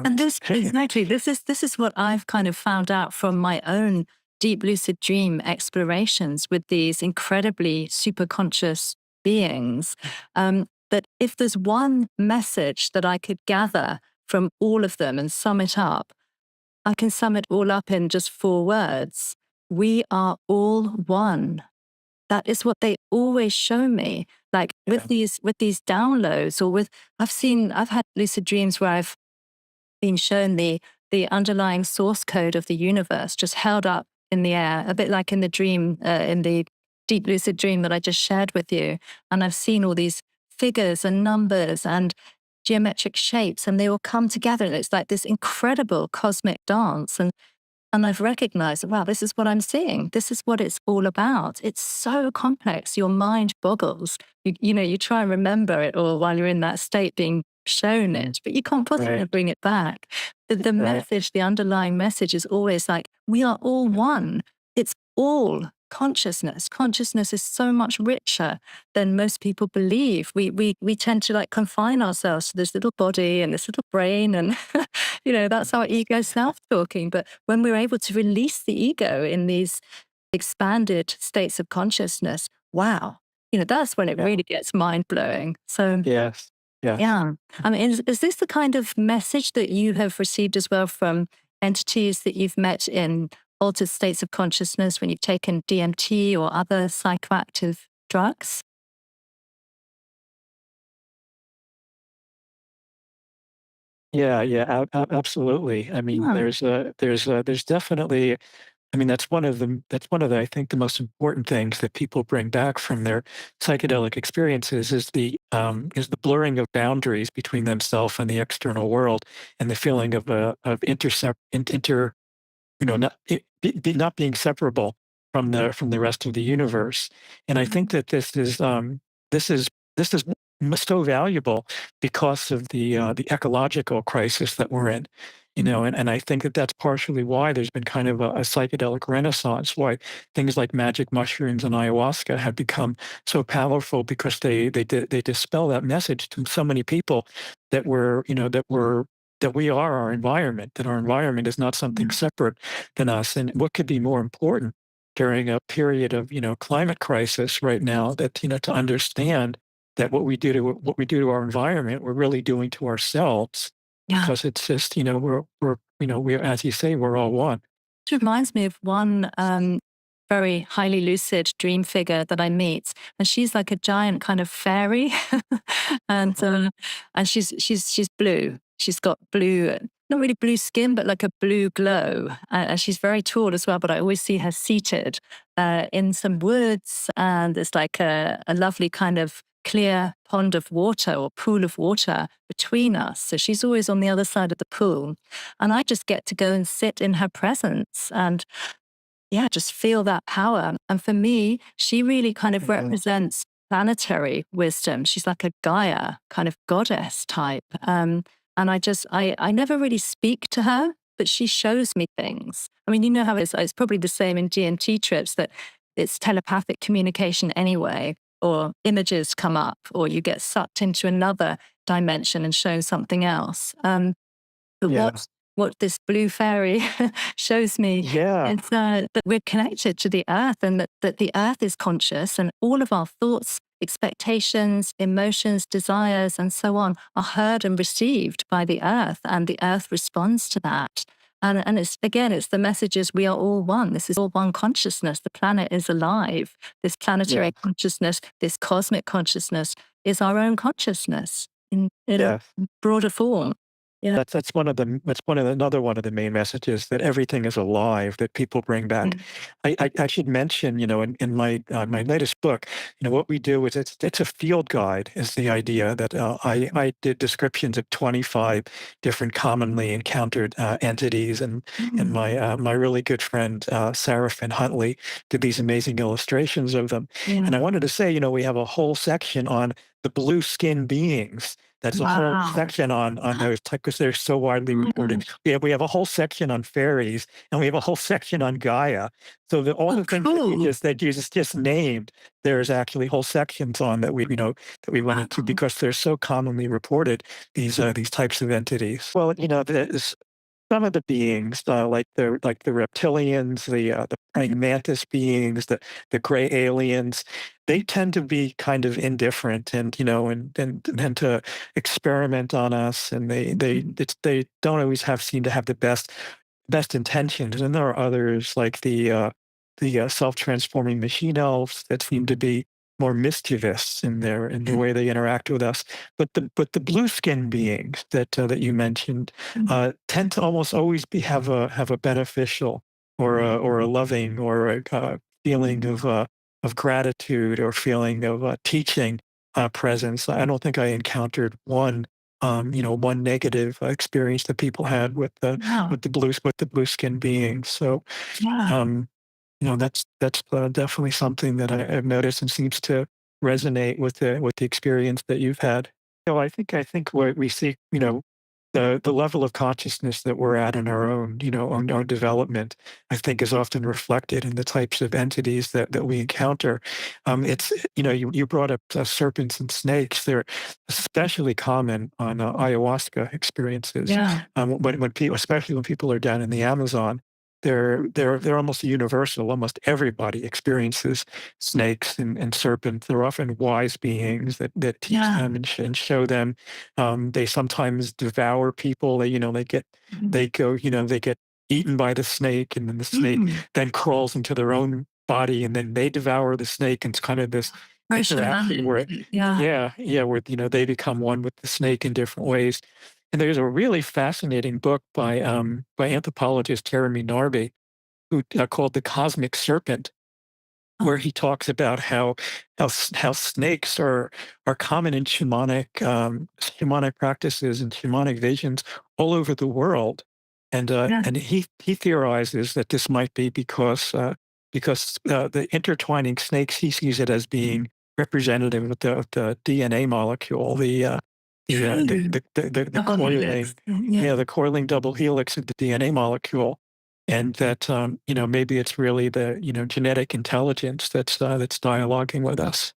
And this Hey, exactly, this is what I've kind of found out from my own deep lucid dream explorations with these incredibly super conscious beings. That if there's one message that I could gather from all of them and sum it up, I can sum it all up in just 4 words. We are all one. That is what they always show me. Like with yeah, these downloads, or with I've had lucid dreams where I've been shown the underlying source code of the universe just held up in the air, a bit like in the dream, in the deep lucid dream that I just shared with you. And I've seen all these figures and numbers and geometric shapes, and they all come together. And it's like this incredible cosmic dance. And I've recognized, wow, this is what I'm seeing. This is what it's all about. It's so complex. Your mind boggles. You try and remember it all while you're in that state being shown it, but you can't possibly right, bring it back. The right. message, the underlying message is always like, we are all one. It's all consciousness. Consciousness is so much richer than most people believe. We tend to like confine ourselves to this little body and this little brain, and that's our ego self-talking. But when we're able to release the ego in these expanded states of consciousness, wow, that's when it Yeah. really gets mind-blowing. So Yes. Yes. yeah, I mean, is this the kind of message that you have received as well from entities that you've met in altered states of consciousness when you've taken DMT or other psychoactive drugs? Yeah. Yeah. Absolutely. I mean, Yeah. there's definitely. I mean, that's one of the I think the most important things that people bring back from their psychedelic experiences is the blurring of boundaries between themselves and the external world, and the feeling of inter not not being separable from the rest of the universe. And I think that this is this is so valuable because of the ecological crisis that we're in. And I think that that's partially why there's been kind of a psychedelic renaissance, why things like magic mushrooms and ayahuasca have become so powerful, because they dispel that message to so many people that we are our environment, that our environment is not something separate than us. And what could be more important during a period of, climate crisis right now, that, to understand that what we do to our environment, we're really doing to ourselves, Yeah. because it's just, we're, as you say, we're all one. It reminds me of one very highly lucid dream figure that I meet, and she's like a giant kind of fairy, and she's blue. She's got blue, not really blue skin, but like a blue glow, and she's very tall as well. But I always see her seated in some woods, and there's like a lovely kind of clear pond of water or pool of water between us. So she's always on the other side of the pool. And I just get to go and sit in her presence and, yeah, just feel that power. And for me, she really kind of Mhm. represents planetary wisdom. She's like a Gaia kind of goddess type. And I never really speak to her, but she shows me things. I mean, you know how it's probably the same in DMT trips, that it's telepathic communication anyway, or images come up, or you get sucked into another dimension and shown something else. But Yeah. what this blue fairy shows me Yeah. is that we're connected to the earth, and that the earth is conscious, and all of our thoughts, expectations, emotions, desires, and so on are heard and received by the earth, and the earth responds to that. And it's the message is we are all one. This is all one consciousness. The planet is alive. This Yeah. planetary consciousness, this cosmic consciousness is our own consciousness in a Yeah. broader form. Yeah. Another one of the main messages, that everything is alive, that people bring back. Mm. I should mention, in my latest book, what we do is it's a field guide. Is the idea that I did descriptions of 25 different commonly encountered entities, and Mm. my really good friend Sarah Phinn did these amazing illustrations of them. Yeah. And I wanted to say, we have a whole section on the blue skin beings That's a whole Wow. section on those because they're so widely reported. We have a whole section on fairies, and we have a whole section on Gaia. So all Oh, the things cool. that you just named, there's actually whole sections on that we went into Wow. because they're so commonly reported, these types of entities. Well, there's some of the beings, like the reptilians, the praying mantis beings, the gray aliens, they tend to be kind of indifferent, and tend to experiment on us, and they don't always seem to have the best intentions. And there are others like the self-transforming machine elves that seem to be more mischievous in the way they interact with us. But the blue skin beings that you mentioned tend to almost always have a beneficial or a loving or a feeling of gratitude or feeling of teaching presence. I don't think I encountered one negative experience that people had Wow. with the blue skin beings. So Yeah. um, that's definitely something that I've noticed and seems to resonate with the experience that you've had. I think what we see, the level of consciousness that we're at in our own development, I think is often reflected in the types of entities that we encounter. It's you brought up serpents and snakes. They're especially common on ayahuasca experiences. Yeah. When people, especially when people are down in the Amazon, they're almost universal. Almost everybody experiences snakes and serpents. They're often wise beings that teach Yeah. them and show them. They sometimes devour people. They get eaten by the snake, and then the snake Mm. then crawls into their own body, and then they devour the snake. And it's kind of this Very interaction where, shamanic. Yeah. where they become one with the snake in different ways. And there's a really fascinating book by anthropologist Jeremy Narby, who called "The Cosmic Serpent," where he talks about how snakes are common in shamanic practices and shamanic visions all over the world, and Yeah. he theorizes that this might be because the intertwining snakes, he sees it as being representative of the DNA molecule, the Double coiling, helix. Yeah. the coiling double helix of the DNA molecule, and that maybe it's really the genetic intelligence that's dialoguing with us.